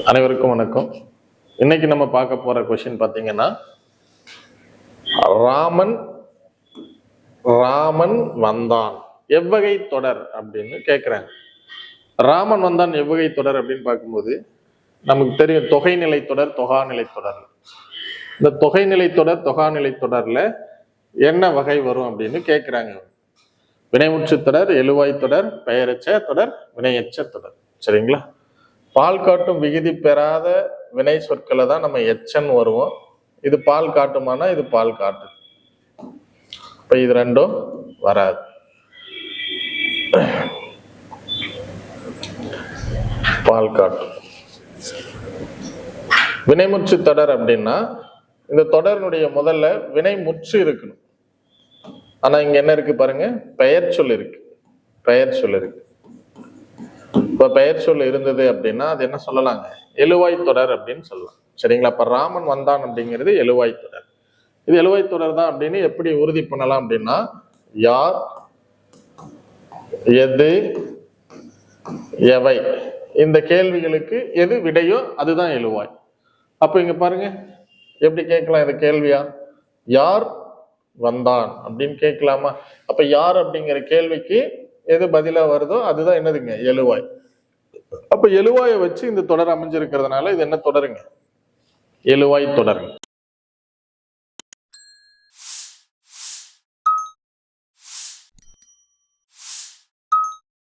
அனைவருக்கும் வணக்கம். இன்னைக்கு நம்ம பார்க்க போற கொஸ்டின் பார்த்தீங்கன்னா, ராமன் ராமன் வந்தான் எவ்வகை தொடர் அப்படின்னு கேட்குறாங்க. ராமன் வந்தான் எவ்வகை தொடர் அப்படின்னு பார்க்கும்போது நமக்கு தெரியும் தொகைநிலை தொடர், தொகாநிலை தொடர். இந்த தொகைநிலை தொடர், தொகாநிலை தொடர்ல என்ன வகை வரும் அப்படின்னு கேட்குறாங்க. வினைமுற்று தொடர், எழுவாய் தொடர், பெயரச்ச தொடர், வினையச்ச தொடர். சரிங்களா? பால் காட்டும் விகுதி பெறாத வினை சொற்களை தான் நம்ம எச்சன் வருவோம். இது பால் காட்டுமானா இது பால் காட்டு. இப்ப இது ரெண்டும் வராது. பால் காட்டும் வினைமுற்று தொடர் அப்படின்னா இந்த தொடரினுடைய முதல்ல வினை முற்று இருக்கணும். ஆனா இங்க என்ன இருக்கு பாருங்க, பெயர் சொல் இருக்கு. பெயர் சொல் இருக்கு. இப்ப பெயர் சொல் இருந்தது அப்படின்னா அது என்ன சொல்லலாங்க, எழுவாய் தொடர் அப்படின்னு சொல்லலாம். சரிங்களா? அப்ப ராமன் வந்தான் அப்படிங்கிறது எழுவாய் தொடர். இது எழுவாய் தொடர் தான் அப்படின்னு எப்படி உறுதி பண்ணலாம் அப்படின்னா, யார், எது, எவை, இந்த கேள்விகளுக்கு எது விடையோ அதுதான் எழுவாய். அப்ப இங்க பாருங்க எப்படி கேட்கலாம் இந்த கேள்வியா, யார் வந்தான் அப்படின்னு கேட்கலாமா? அப்ப யார் அப்படிங்கிற கேள்விக்கு எது பதிலா வருதோ அதுதான் என்னதுங்க, எழுவாய். அப்ப எழுவாயை வச்சு இந்த தொடர் அமைஞ்சிருக்கிறதுனால இது என்ன தொடருங்க, எழுவாய் தொடருங்க.